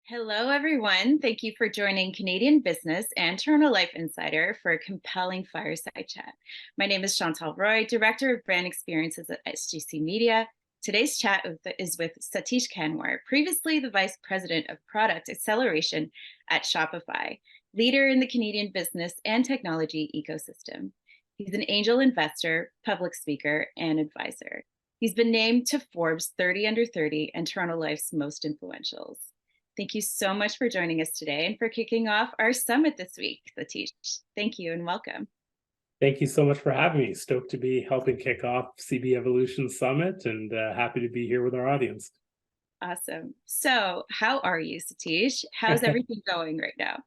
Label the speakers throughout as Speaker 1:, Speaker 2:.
Speaker 1: Hello, everyone. Thank you for joining Canadian Business and Toronto Life Insider for a compelling fireside chat. My name is Chantal Roy, Director of Brand Experiences at SGC Media. Today's chat is with Satish Kanwar, previously the Vice President of Product Acceleration at Shopify, leader in the Canadian business and technology ecosystem. He's an angel investor, public speaker, and advisor. He's been named to Forbes 30 Under 30 and Toronto Life's Most Influentials. Thank you so much for joining us today and for kicking off our summit this week, Satish. Thank you and welcome.
Speaker 2: Thank you so much for having me. Stoked to be helping kick off CB Evolution Summit and happy to be here with our audience.
Speaker 1: Awesome. So how are you, Satish? How's everything going right now?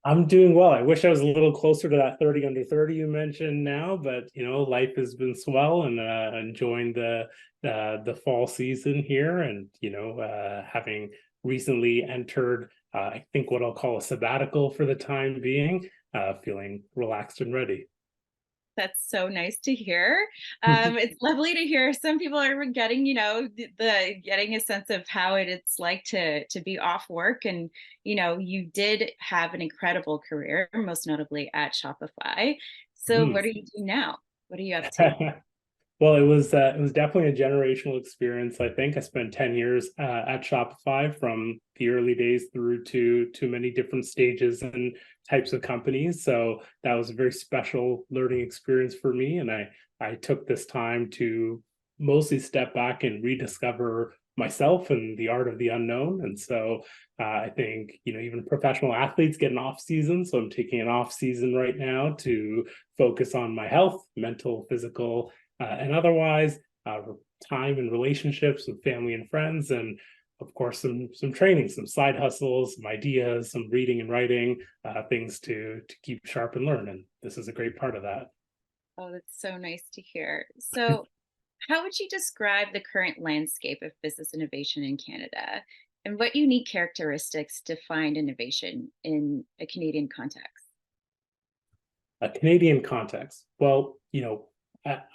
Speaker 2: I'm doing well. I wish I was a little closer to that 30 under 30 you mentioned now, but life has been swell and enjoying the fall season here, and having recently entered I think what I'll call a sabbatical for the time being, feeling relaxed and ready.
Speaker 1: That's so nice to hear. It's lovely to hear. Some people are getting, getting a sense of how it's like to be off work. And, you did have an incredible career, most notably at Shopify. So what are you doing now? What are you up to?
Speaker 2: Well, it was definitely a generational experience. I think I spent 10 years at Shopify, from the early days through to many different stages and types of companies. So that was a very special learning experience for me. And I took this time to mostly step back and rediscover myself and the art of the unknown. And so I think, even professional athletes get an off season. So I'm taking an off season right now to focus on my health, mental, physical, and otherwise, time and relationships with family and friends, and of course some training, some side hustles, some ideas, some reading and writing, things to keep sharp and learn. And this is a great part of that.
Speaker 1: Oh, that's so nice to hear. So how would you describe the current landscape of business innovation in Canada, and what unique characteristics define innovation in a Canadian context?
Speaker 2: A Canadian context. Well,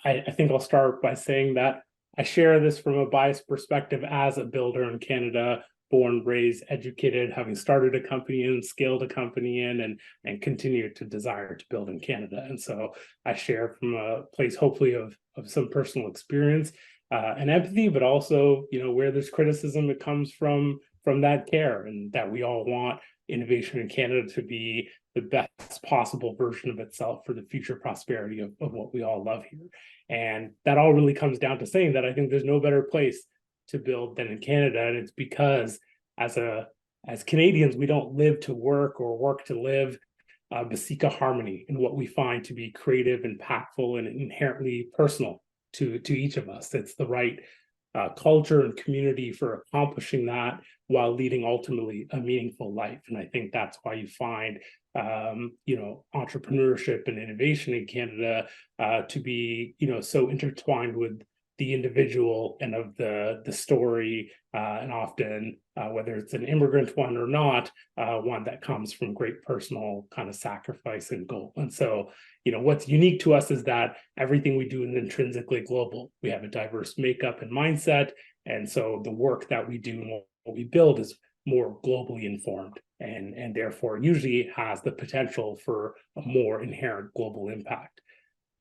Speaker 2: I think I'll start by saying that I share this from a biased perspective as a builder in Canada, born, raised, educated, having started a company and scaled a company and continue to desire to build in Canada. And so I share from a place, hopefully, of some personal experience and empathy, but also, where there's criticism, it comes from that care, and that we all want innovation in Canada to be the best possible version of itself for the future prosperity of what we all love here. And that all really comes down to saying that I think there's no better place to build than in Canada. And it's because as Canadians, we don't live to work or work to live, but seek a harmony in what we find to be creative, impactful, and inherently personal to each of us. It's the right culture and community for accomplishing that while leading ultimately a meaningful life. And I think that's why you find entrepreneurship and innovation in Canada to be so intertwined with the individual and of the story, and often whether it's an immigrant one or not, one that comes from great personal kind of sacrifice and goal. And so what's unique to us is that everything we do is intrinsically global. We have a diverse makeup and mindset, and so the work that we do and what we build is more globally informed, and therefore usually has the potential for a more inherent global impact.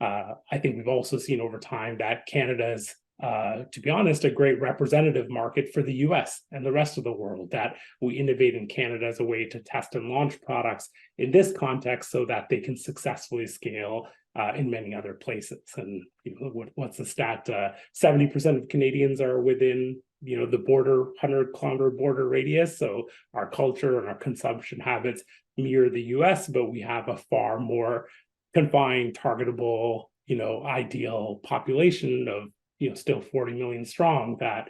Speaker 2: I think we've also seen over time that Canada is, to be honest, a great representative market for the US and the rest of the world, that we innovate in Canada as a way to test and launch products in this context so that they can successfully scale in many other places. And what's the stat? 70% of Canadians are within the border, 100-kilometer border radius. So our culture and our consumption habits mirror the US, but we have a far more confined, targetable, ideal population of, still 40 million strong that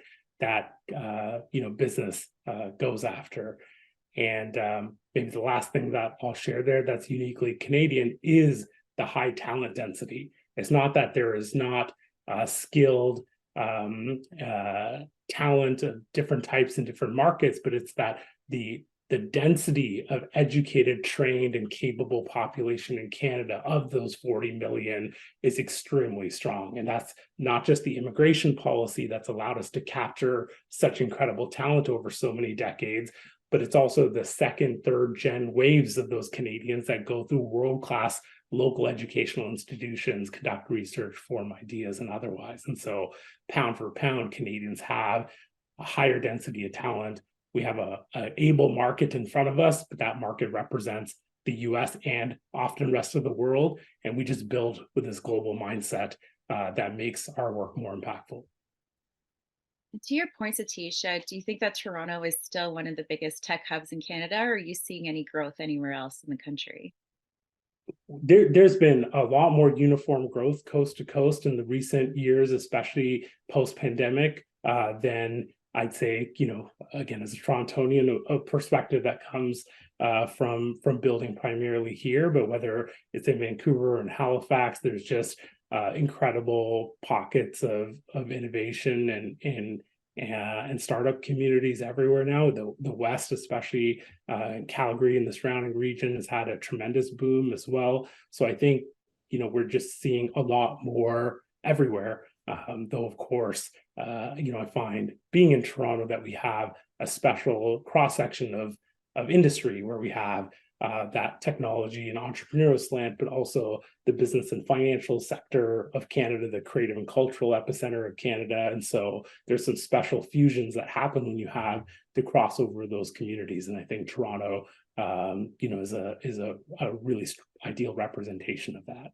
Speaker 2: business goes after. And maybe the last thing that I'll share there that's uniquely Canadian is the high talent density. It's not that there is not skilled talent of different types in different markets, but it's that the density of educated, trained, and capable population in Canada of those 40 million is extremely strong. And that's not just the immigration policy that's allowed us to capture such incredible talent over so many decades, but it's also the second, third gen waves of those Canadians that go through world-class local educational institutions, conduct research, form ideas, and otherwise. And so pound for pound, Canadians have a higher density of talent. We have a able market in front of us, but that market represents the US and often rest of the world. And we just build with this global mindset that makes our work more impactful.
Speaker 1: To your point, Satish, do you think that Toronto is still one of the biggest tech hubs in Canada, or are you seeing any growth anywhere else in the country?
Speaker 2: There's been a lot more uniform growth coast to coast in the recent years, especially post-pandemic, than I'd say, again, as a Torontonian, a perspective that comes from building primarily here, but whether it's in Vancouver and Halifax, there's just incredible pockets of innovation and startup communities everywhere now. The West, especially Calgary and the surrounding region, has had a tremendous boom as well. So I think, we're just seeing a lot more everywhere. Though, of course, I find being in Toronto that we have a special cross-section of industry where we have that technology and entrepreneurial slant, but also the business and financial sector of Canada, the creative and cultural epicenter of Canada. And so there's some special fusions that happen when you have the crossover of those communities. And I think Toronto, is a really ideal representation of that.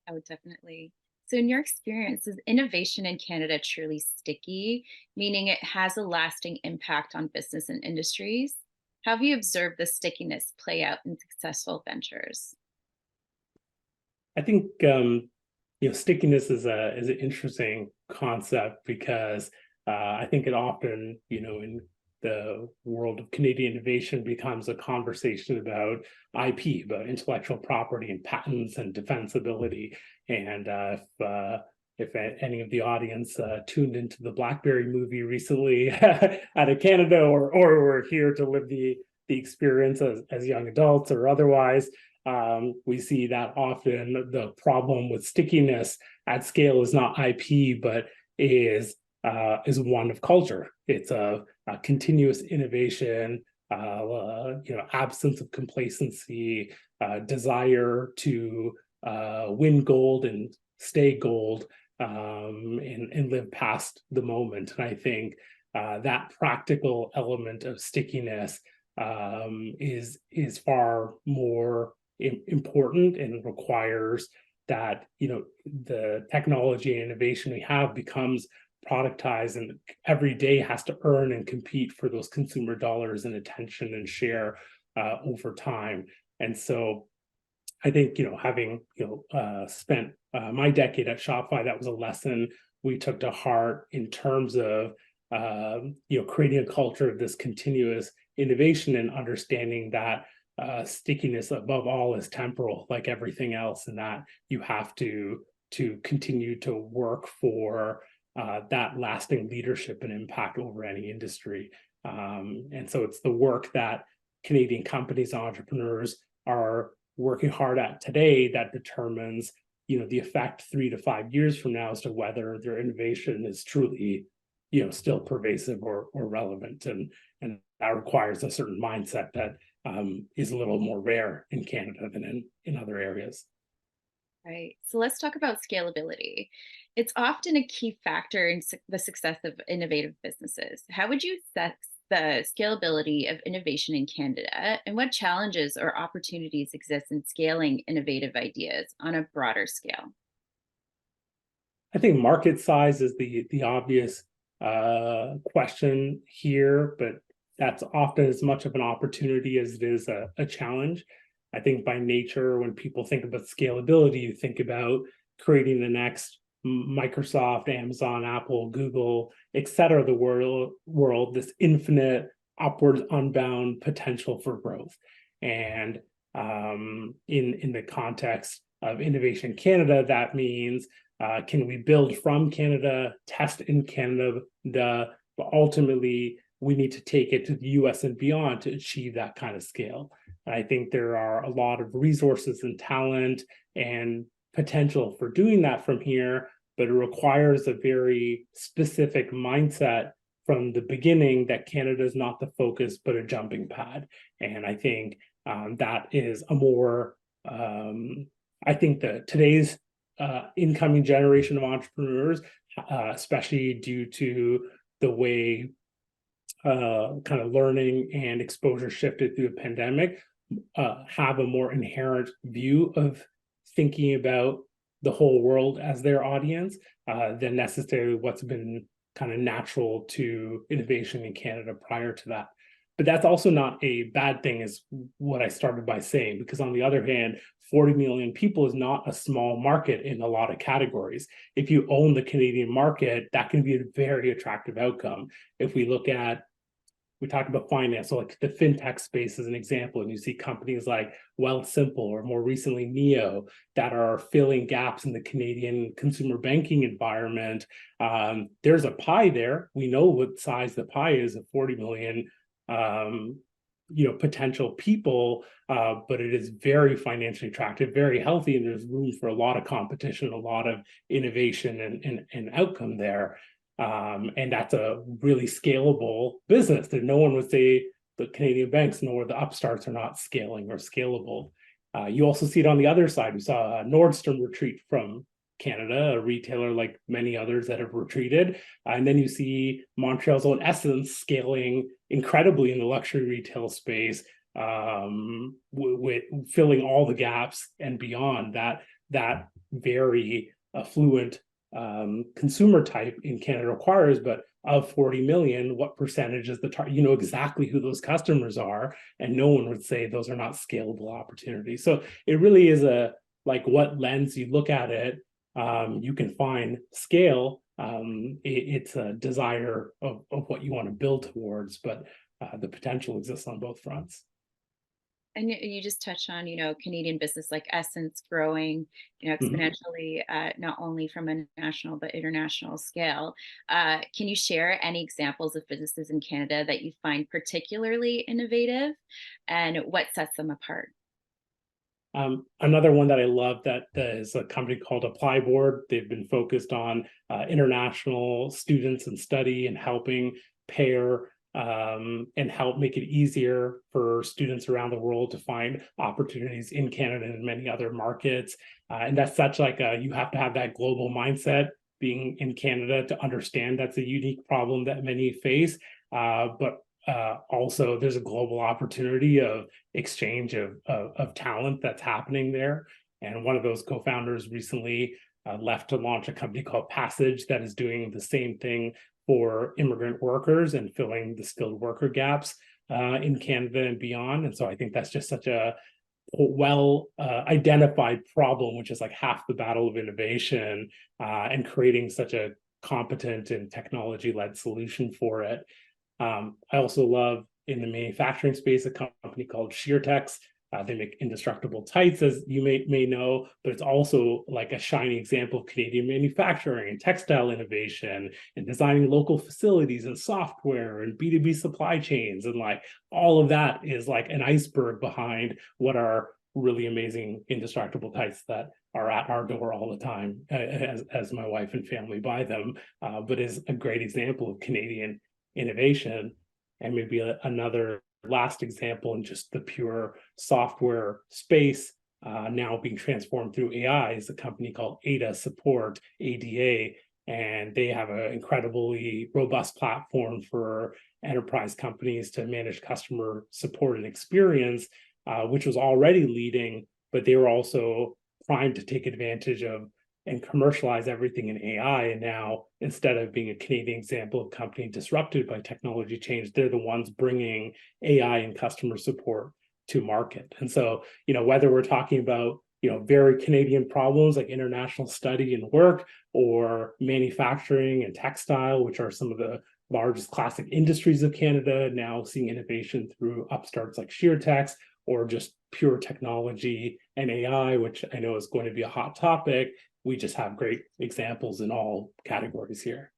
Speaker 1: I would definitely. So, in your experience, is innovation in Canada truly sticky, meaning it has a lasting impact on business and industries? How have you observed the stickiness play out in successful ventures?
Speaker 2: I think stickiness is an interesting concept because I think it often in the world of Canadian innovation becomes a conversation about IP, about intellectual property and patents and defensibility. And if any of the audience tuned into the Blackberry movie recently out of Canada, or were here to live the experience as young adults or otherwise, we see that often the problem with stickiness at scale is not IP, but is one of culture. It's a continuous innovation, absence of complacency, desire to win gold and stay gold, and live past the moment. And I think that practical element of stickiness is far more important and requires that the technology and innovation we have becomes productized and every day has to earn and compete for those consumer dollars and attention and share over time. And so I think having spent my decade at Shopify, that was a lesson we took to heart in terms of creating a culture of this continuous innovation and understanding that stickiness above all is temporal, like everything else, and that you have to continue to work for that lasting leadership and impact over any industry. And so it's the work that Canadian companies and entrepreneurs are working hard at today that determines the effect 3 to 5 years from now as to whether their innovation is truly still pervasive or relevant. And that requires a certain mindset that is a little more rare in Canada than in other areas.
Speaker 1: Right. So let's talk about scalability. It's often a key factor in the success of innovative businesses. How would you assess the scalability of innovation in Canada, and what challenges or opportunities exist in scaling innovative ideas on a broader scale?
Speaker 2: I think market size is the obvious question here, but that's often as much of an opportunity as it is a challenge. I think by nature, when people think about scalability, you think about creating the next Microsoft, Amazon, Apple, Google, et cetera, the world, this infinite upwards unbound potential for growth. And in the context of Innovation Canada, that means can we build from Canada, test in Canada, but ultimately we need to take it to the US and beyond to achieve that kind of scale. And I think there are a lot of resources and talent and potential for doing that from here, but it requires a very specific mindset from the beginning that Canada is not the focus, but a jumping pad. And I think that is a more, I think that today's incoming generation of entrepreneurs, especially due to the way kind of learning and exposure shifted through the pandemic, have a more inherent view of thinking about the whole world as their audience than necessarily what's been kind of natural to innovation in Canada prior to that. But that's also not a bad thing, is what I started by saying, because on the other hand, 40 million people is not a small market in a lot of categories. If you own the Canadian market, that can be a very attractive outcome. If we look at, we talked about finance, so like the fintech space is an example, and you see companies like Wealthsimple or more recently Neo that are filling gaps in the Canadian consumer banking environment. There's a pie there. We know what size the pie is of 40 million potential people, but it is very financially attractive, very healthy, and there's room for a lot of competition, a lot of innovation and outcome there. And that's a really scalable business that no one would say the Canadian banks nor the upstarts are not scaling or scalable. You also see it on the other side. We saw Nordstrom retreat from Canada, a retailer like many others that have retreated. And then you see Montreal's own Essence scaling incredibly in the luxury retail space, with filling all the gaps and beyond that very affluent consumer type in Canada requires. But of 40 million, what percentage is the target? You know exactly who those customers are, and no one would say those are not scalable opportunities. So it really is a, like, what lens you look at it, you can find scale. It's a desire of what you want to build towards, but the potential exists on both fronts.
Speaker 1: And you just touched on, Canadian business like Essence growing, exponentially, not only from a national but international scale. Can you share any examples of businesses in Canada that you find particularly innovative, and what sets them apart?
Speaker 2: Another one that I love that is a company called Applyboard. They've been focused on international students and study and helping pair and help make it easier for students around the world to find opportunities in Canada and many other markets. And that's such like you have to have that global mindset being in Canada to understand that's a unique problem that many face. But also there's a global opportunity of exchange of talent that's happening there. And one of those co-founders recently left to launch a company called Passage that is doing the same thing for immigrant workers and filling the skilled worker gaps in Canada and beyond. And so I think that's just such a well identified problem, which is like half the battle of innovation, and creating such a competent and technology-led solution for it. I also love, in the manufacturing space, a company called SheerTex. They make indestructible tights, as you may know, but it's also like a shining example of Canadian manufacturing and textile innovation and designing local facilities and software and B2B supply chains. And like all of that is like an iceberg behind what are really amazing indestructible tights that are at our door all the time, as my wife and family buy them, but is a great example of Canadian innovation. And maybe another last example in just the pure software space, now being transformed through AI, is a company called Ada Support, ADA, and they have an incredibly robust platform for enterprise companies to manage customer support and experience, which was already leading, but they were also primed to take advantage of and commercialize everything in AI. And now, instead of being a Canadian example of company disrupted by technology change, they're the ones bringing AI and customer support to market. And so, whether we're talking about, very Canadian problems like international study and work, or manufacturing and textile, which are some of the largest classic industries of Canada, now seeing innovation through upstarts like SheerTex, or just pure technology and AI, which I know is going to be a hot topic. We just have great examples in all categories here.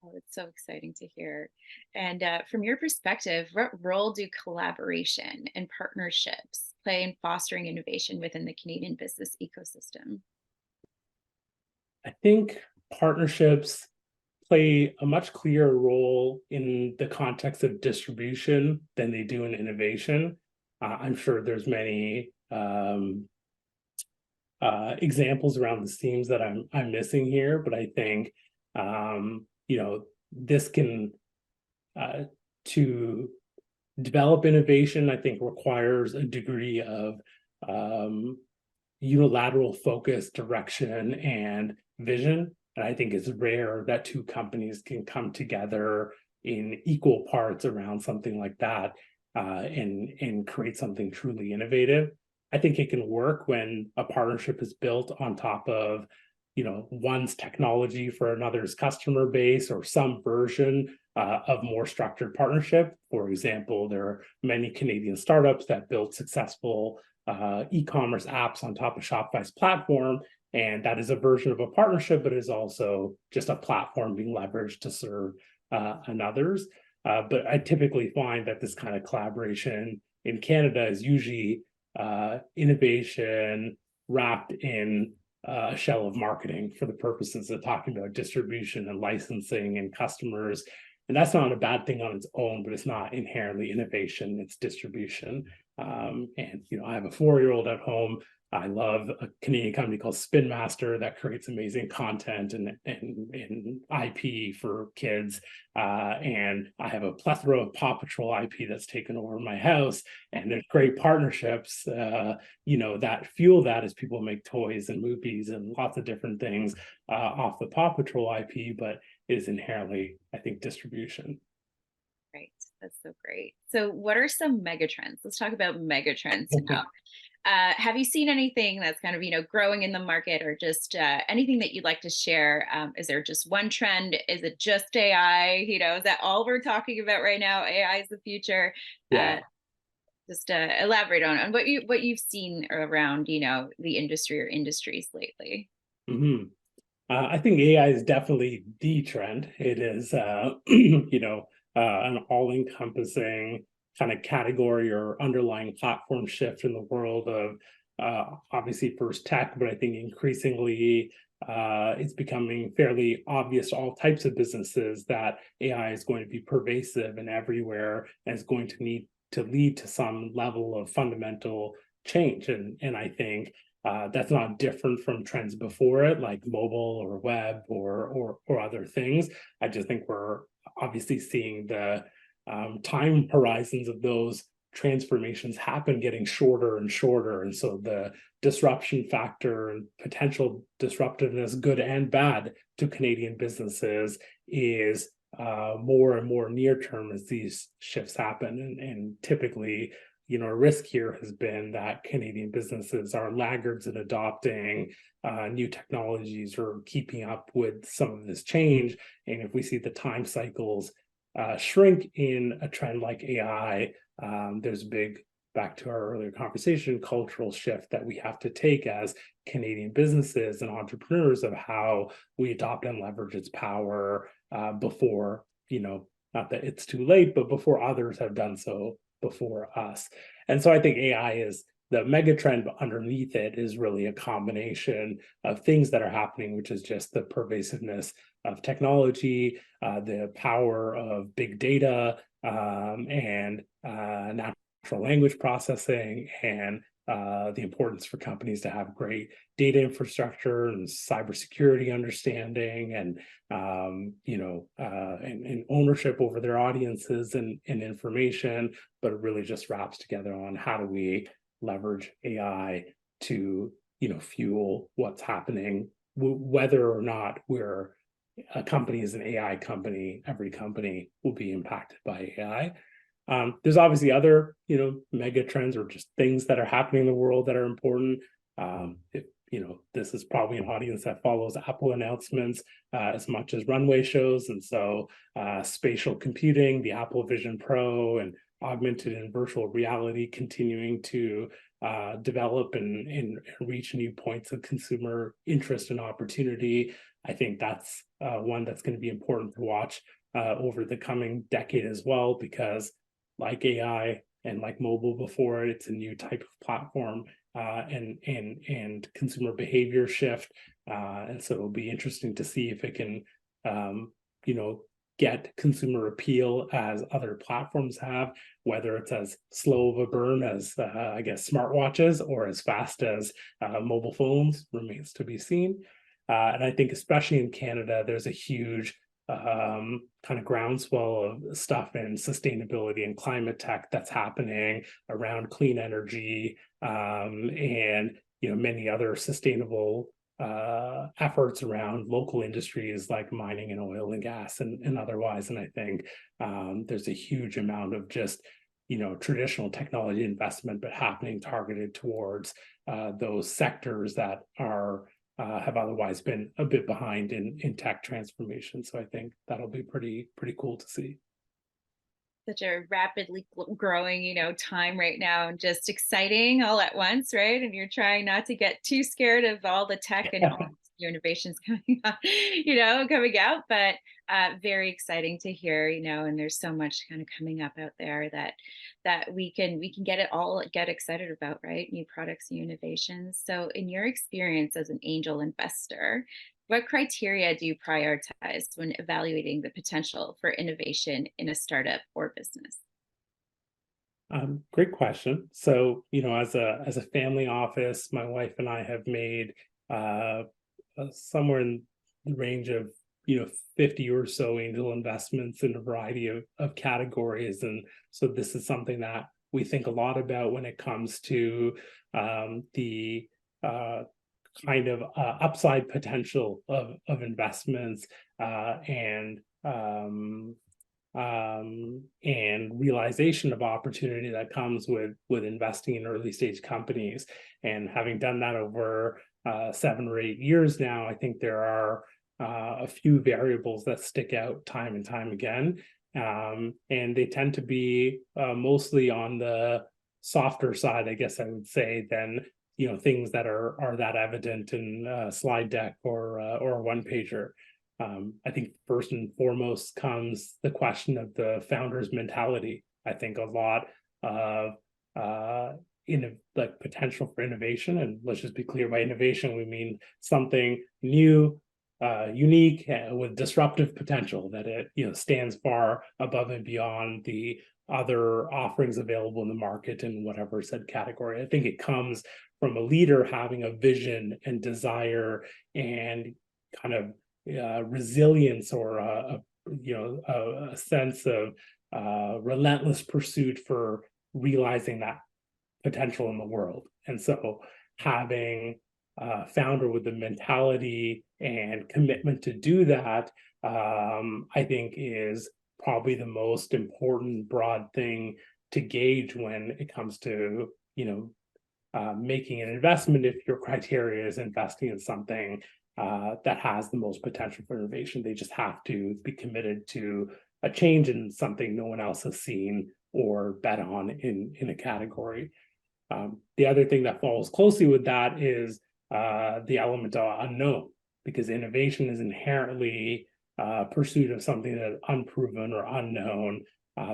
Speaker 1: Oh, it's so exciting to hear. And from your perspective, what role do collaboration and partnerships play in fostering innovation within the Canadian business ecosystem?
Speaker 2: I think partnerships play a much clearer role in the context of distribution than they do in innovation. I'm sure there's many examples around the themes that I'm missing here, but I think this can to develop innovation, I think requires a degree of unilateral focus, direction, and vision. And I think it's rare that two companies can come together in equal parts around something like that and create something truly innovative. I think it can work when a partnership is built on top of, one's technology for another's customer base or some version of more structured partnership. For example, there are many Canadian startups that build successful e-commerce apps on top of Shopify's platform. And that is a version of a partnership, but is also just a platform being leveraged to serve another's. But I typically find that this kind of collaboration in Canada is usually innovation wrapped in a shell of marketing for the purposes of talking about distribution and licensing and customers. And that's not a bad thing on its own, but it's not inherently innovation, it's distribution. And I have a 4-year-old at home. I love a Canadian company called Spin Master that creates amazing content and IP for kids. And I have a plethora of Paw Patrol IP that's taken over my house. And there's great partnerships, that fuel that as people make toys and movies and lots of different things off the Paw Patrol IP, but it is inherently, I think, distribution.
Speaker 1: Great. That's so great. So what are some megatrends? Let's talk about megatrends now. Have you seen anything that's kind of, growing in the market, or just anything that you'd like to share? Is there just one trend? Is it just AI? Is that all we're talking about right now? AI is the future.
Speaker 2: Yeah.
Speaker 1: Just elaborate on what you've seen around, the industry or industries lately.
Speaker 2: Mm-hmm. I think AI is definitely the trend. It is, an all-encompassing kind of category or underlying platform shift in the world of obviously first tech, but I think increasingly it's becoming fairly obvious to all types of businesses that AI is going to be pervasive and everywhere, and is going to need to lead to some level of fundamental change. And I think that's not different from trends before it, like mobile or web or other things. I just think we're obviously seeing the time horizons of those transformations happen getting shorter and shorter. And so the disruption factor and potential disruptiveness, good and bad, to Canadian businesses is more and more near term as these shifts happen. And typically, a risk here has been that Canadian businesses are laggards in adopting new technologies or keeping up with some of this change. And if we see the time cycles shrink in a trend like AI, there's a big, back to our earlier conversation, cultural shift that we have to take as Canadian businesses and entrepreneurs of how we adopt and leverage its power before, not that it's too late, but before others have done so before us. And so I think AI is the mega trend, but underneath it is really a combination of things that are happening, which is just the pervasiveness of technology, the power of big data, and natural language processing, and the importance for companies to have great data infrastructure and cybersecurity understanding, and and ownership over their audiences and information. But it really just wraps together on how do we leverage AI to fuel what's happening, whether or not a company is an AI company. Every company will be impacted by AI. There's obviously other, mega trends or just things that are happening in the world that are important. This is probably an audience that follows Apple announcements as much as runway shows. And so spatial computing, the Apple Vision Pro, and augmented and virtual reality continuing to develop and reach new points of consumer interest and opportunity. I think that's one that's going to be important to watch over the coming decade as well, because like AI and like mobile before, it's a new type of platform and consumer behavior shift. And so it'll be interesting to see if it can get consumer appeal as other platforms have, whether it's as slow of a burn as I guess smartwatches or as fast as mobile phones remains to be seen. And I think especially in Canada, there's a huge kind of groundswell of stuff in sustainability and climate tech that's happening around clean energy, and many other sustainable efforts around local industries like mining and oil and gas and otherwise. And I think there's a huge amount of just traditional technology investment, but happening targeted towards those sectors that are have otherwise been a bit behind in tech transformation. So I think that'll be pretty cool to see.
Speaker 1: Such a rapidly growing, time right now, and just exciting all at once, right? And you're trying not to get too scared of all the tech and all new innovations coming out, coming out, but very exciting to hear, and there's so much kind of coming up out there that we can get excited about, right? New products, new innovations. So in your experience as an angel investor, what criteria do you prioritize when evaluating the potential for innovation in a startup or business?
Speaker 2: Great question. So, as a family office, my wife and I have made somewhere in the range of 50 or so angel investments in a variety of categories, and so this is something that we think a lot about when it comes to the kind of upside potential of investments and realization of opportunity that comes with investing in early stage companies. And having done that over 7 or 8 years now, I think there are a few variables that stick out time and time again, and they tend to be mostly on the softer side, I guess I would say, than things that are that evident in a slide deck or a one pager. I think first and foremost comes the question of the founder's mentality. I think a lot of potential for innovation, and let's just be clear, by innovation we mean something new, unique, with disruptive potential, that it stands far above and beyond the other offerings available in the market in whatever said category. I think it comes from a leader having a vision and desire and kind of resilience, or a sense of relentless pursuit for realizing that potential in the world. And so having a founder with the mentality and commitment to do that, I think is probably the most important broad thing to gauge when it comes to making an investment. If your criteria is investing in something that has the most potential for innovation, they just have to be committed to a change in something no one else has seen or bet on in a category. The other thing that follows closely with that is the element of unknown, because innovation is inherently pursuit of something that is unproven or unknown.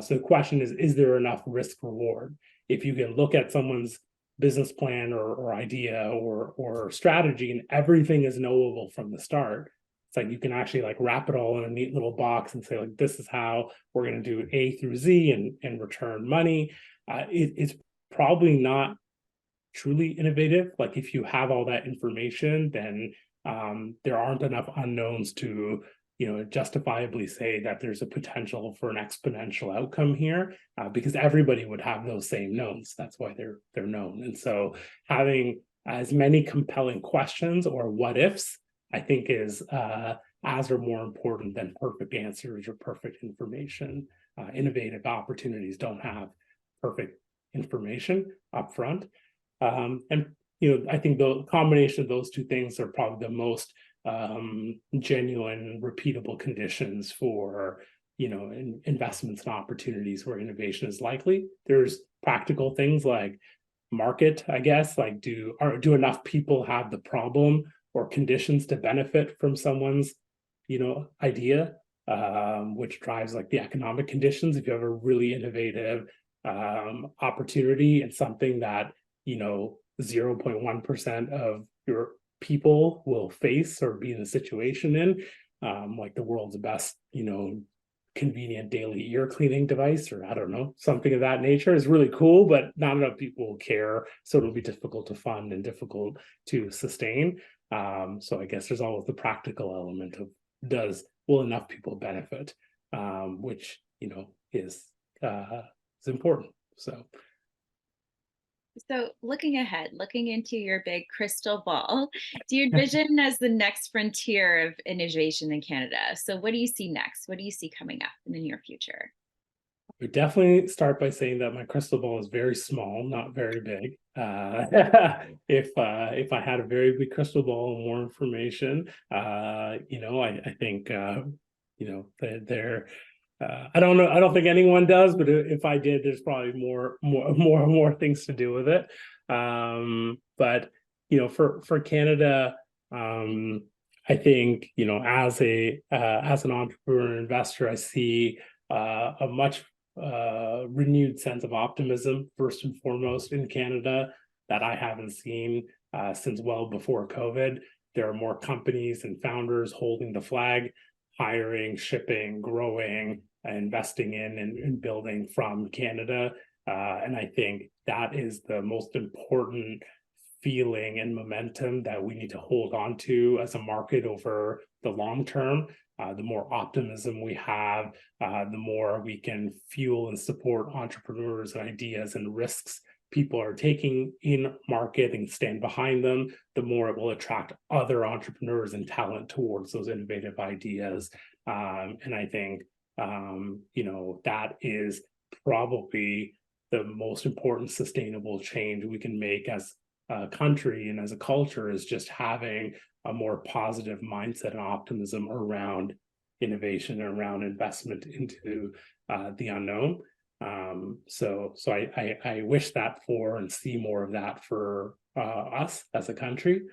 Speaker 2: So the question is there enough risk reward? If you can look at someone's business plan or idea or strategy and everything is knowable from the start, it's like you can actually wrap it all in a neat little box and say, this is how we're going to do A through Z and return money. It's probably not truly innovative. If you have all that information, then there aren't enough unknowns to justifiably say that there's a potential for an exponential outcome here, because everybody would have those same knowns. That's why they're known. And so having as many compelling questions or what ifs, I think, is as or more important than perfect answers or perfect information. Innovative opportunities don't have perfect information up front. And I think the combination of those two things are probably the most genuine, repeatable conditions for investments and opportunities where innovation is likely. There's practical things like market, I guess, do enough people have the problem or conditions to benefit from someone's idea, which drives the economic conditions. If you have a really innovative opportunity and something that 0.1% of your people will face or be in a situation in, like the world's best, convenient daily ear cleaning device, or I don't know, something of that nature is really cool, but not enough people care. So it'll be difficult to fund and difficult to sustain. So I guess there's always the practical element of will enough people benefit, which, is important.
Speaker 1: So looking ahead, looking into your big crystal ball, do you envision as the next frontier of innovation in Canada? So what do you see next? What do you see coming up in the near future?
Speaker 2: I would definitely start by saying that my crystal ball is very small, not very big. If I had a very big crystal ball and more information, I think they're I don't know. I don't think anyone does, but if I did, there's probably more things to do with it. But for Canada, I think as an entrepreneur and investor, I see a much renewed sense of optimism first and foremost in Canada that I haven't seen since well before COVID. There are more companies and founders holding the flag, hiring, shipping, growing, investing in and building from Canada. And I think that is the most important feeling and momentum that we need to hold on to as a market over the long term. The more optimism we have, the more we can fuel and support entrepreneurs and ideas and risks people are taking in market and stand behind them, the more it will attract other entrepreneurs and talent towards those innovative ideas. And I think, that is probably the most important sustainable change we can make as a country and as a culture, is just having a more positive mindset and optimism around innovation and around investment into the unknown. So I wish that for and see more of that for us as a country.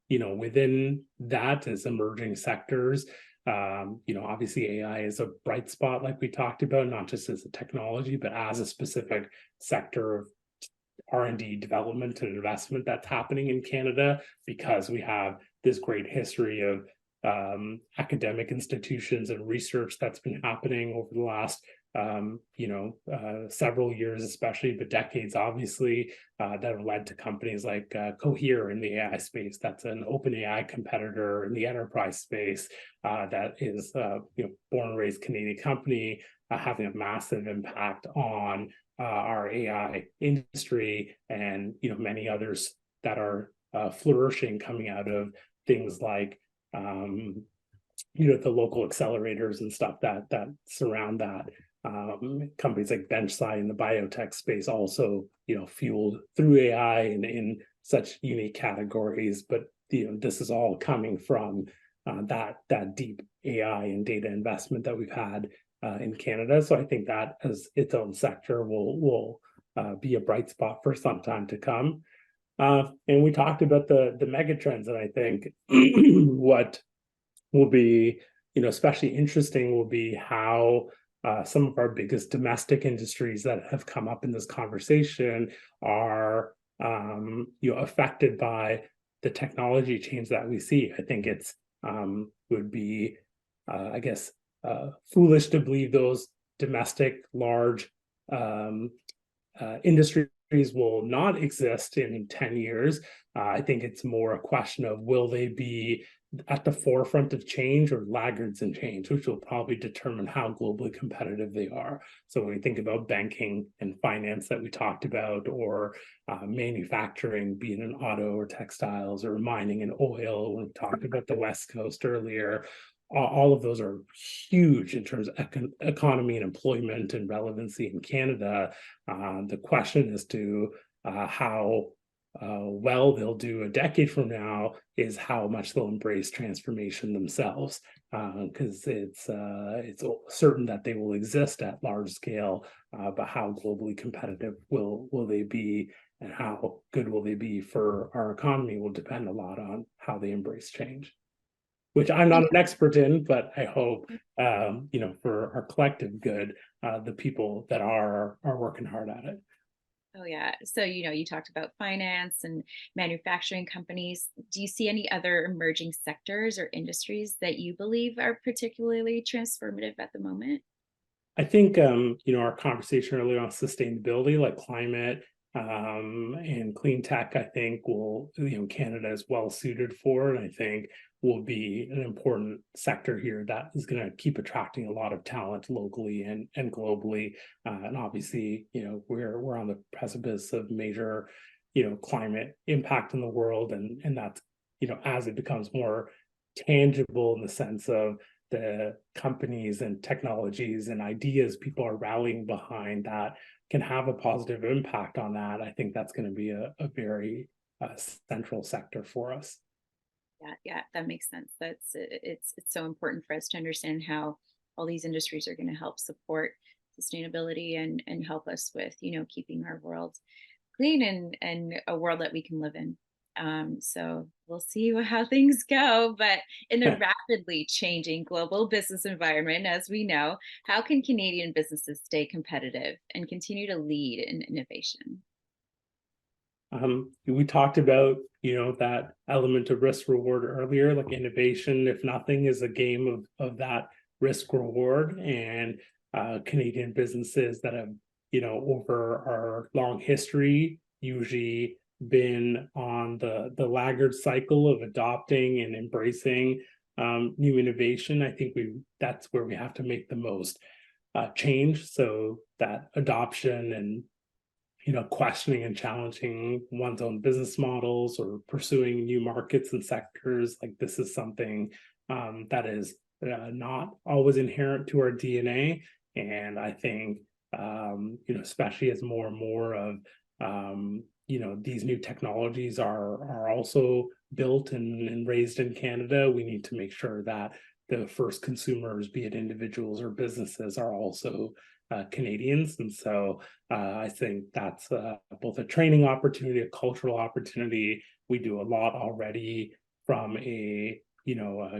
Speaker 2: Within that, as emerging sectors, obviously AI is a bright spot, like we talked about, not just as a technology, but as a specific sector of R&D development and investment that's happening in Canada, because we have this great history of academic institutions and research that's been happening over the last several years, especially, but decades, obviously, that have led to companies like Cohere in the AI space. That's an open AI competitor in the enterprise space that is, born and raised Canadian company, having a massive impact on our AI industry, and many others that are flourishing coming out of things like the local accelerators and stuff that surround that. Companies like Benchside in the biotech space also, fueled through AI and in such unique categories. But this is all coming from that deep AI and data investment that we've had in Canada. So I think that as its own sector will be a bright spot for some time to come. And we talked about the mega trends, and I think what will be especially interesting will be how some of our biggest domestic industries that have come up in this conversation are affected by the technology change that we see. I think it's would be foolish to believe those domestic large industries will not exist in 10 years. I think it's more a question of, will they be at the forefront of change or laggards in change, which will probably determine how globally competitive they are. So when we think about banking and finance that we talked about, or manufacturing, be it in auto or textiles, or mining and oil, when we talked about the West Coast earlier, all of those are huge in terms of economy and employment and relevancy in Canada. The question as to how well they'll do a decade from now is how much they'll embrace transformation themselves, because it's certain that they will exist at large scale, but how globally competitive will they be, and how good will they be for our economy will depend a lot on how they embrace change, which I'm not an expert in, but I hope for our collective good, the people that are working hard at it.
Speaker 1: Oh, yeah. So, you talked about finance and manufacturing companies. Do you see any other emerging sectors or industries that you believe are particularly transformative at the moment?
Speaker 2: I think our conversation earlier on sustainability, like climate and clean tech, I think will, Canada is well suited for, and I think will be an important sector here that is going to keep attracting a lot of talent locally and globally. And obviously, we're on the precipice of major, climate impact in the world, and that's, as it becomes more tangible in the sense of the companies and technologies and ideas people are rallying behind that can have a positive impact on that. I think that's going to be a very central sector for us.
Speaker 1: Yeah, that makes sense. It's so important for us to understand how all these industries are going to help support sustainability and help us with, keeping our world clean and a world that we can live in. So we'll see how things go. But in a rapidly changing global business environment, as we know, how can Canadian businesses stay competitive and continue to lead in innovation?
Speaker 2: We talked about, that element of risk reward earlier, like innovation, if nothing, is a game of that risk reward. And Canadian businesses that have, over our long history, usually been on the laggard cycle of adopting and embracing new innovation. I think that's where we have to make the most change, so that adoption and questioning and challenging one's own business models or pursuing new markets and sectors. Like this is something that is not always inherent to our DNA. And I think, especially as more and more of, these new technologies are also built and raised in Canada, we need to make sure that the first consumers, be it individuals or businesses, are also Canadians. And so I think that's both a training opportunity, a cultural opportunity. We do a lot already from a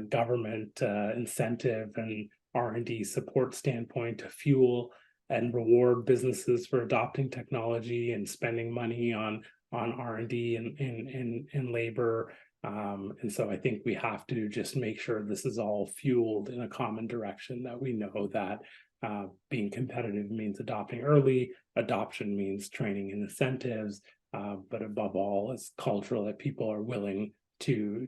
Speaker 2: government incentive and R&D support standpoint to fuel and reward businesses for adopting technology and spending money on R&D and labor. And so I think we have to just make sure this is all fueled in a common direction, that we know that being competitive means adopting early, adoption means training and incentives, but above all, it's cultural, that people are willing to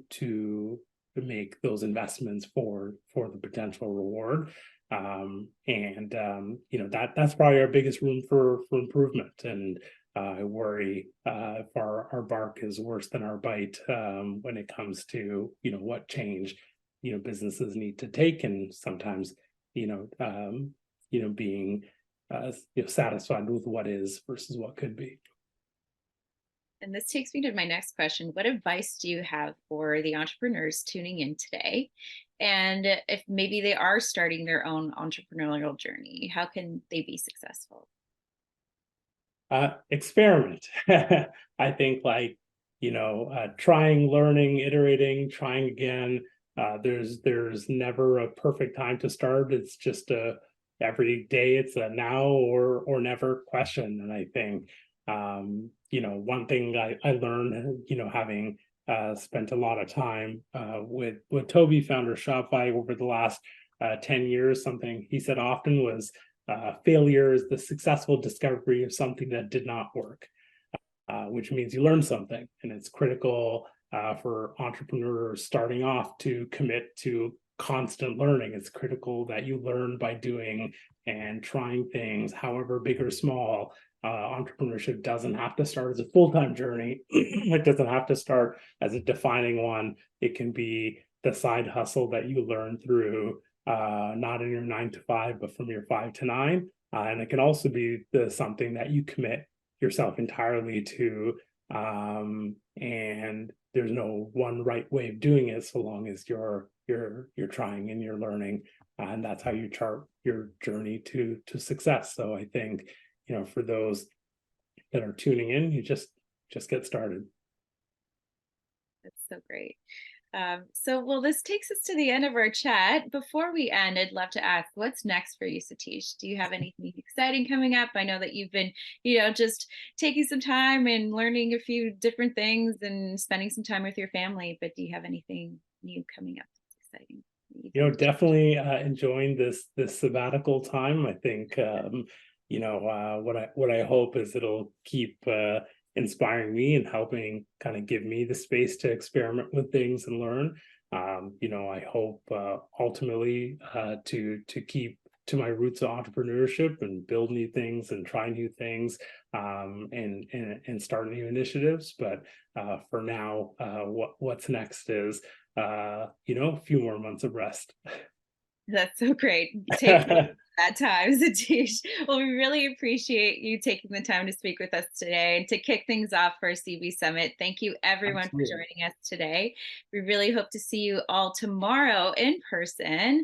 Speaker 2: make those investments for the potential reward. That's probably our biggest room for improvement. And I worry if our bark is worse than our bite when it comes to what change businesses need to take, and sometimes being satisfied with what is versus what could be.
Speaker 1: And this takes me to my next question. What advice do you have for the entrepreneurs tuning in today? And if maybe they are starting their own entrepreneurial journey, how can they be successful?
Speaker 2: Experiment. I think, trying, learning, iterating, trying again. There's never a perfect time to start. It's just every day it's a now or never question. And I think one thing I learned, having spent a lot of time with Toby, founder of Shopify, over the last 10 years, something he said often was, failure is the successful discovery of something that did not work, which means you learn something. And it's critical for entrepreneurs starting off to commit to constant learning. It's critical that you learn by doing and trying things, however big or small. Entrepreneurship doesn't have to start as a full-time journey. It doesn't have to start as a defining one. It can be the side hustle that you learn through, not in your 9 to 5, but from your 5 to 9. And it can also be something that you commit yourself entirely to. And there's no one right way of doing it, so long as you're trying and you're learning. And that's how you chart your journey to success. So I think, for those that are tuning in, you just get started.
Speaker 1: That's so great. Well, this takes us to the end of our chat. Before we end, I'd love to ask, what's next for you, Satish? Do you have anything exciting coming up? I know that you've been, just taking some time and learning a few different things and spending some time with your family, but do you have anything new coming up that's exciting that you'd like to share?
Speaker 2: Definitely enjoying this sabbatical time. I think what I hope is it'll keep inspiring me and helping kind of give me the space to experiment with things and learn. I hope ultimately to keep to my roots of entrepreneurship and build new things and try new things, and start new initiatives. But for now, what's next is a few more months of rest.
Speaker 1: That's so great. Take that time, Satish. Well, we really appreciate you taking the time to speak with us today and to kick things off for our CB Summit. Thank you, everyone, for
Speaker 2: Absolutely.
Speaker 1: joining us today. We really hope to see you all tomorrow in person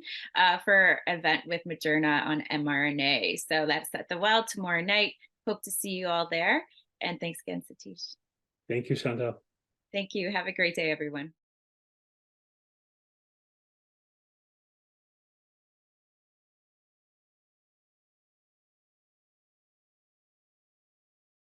Speaker 1: for an event with Moderna on mRNA. So that's at the Well tomorrow night. Hope to see you all there. And thanks again, Satish.
Speaker 2: Thank you, Chantal.
Speaker 1: Thank you. Have a great day, everyone.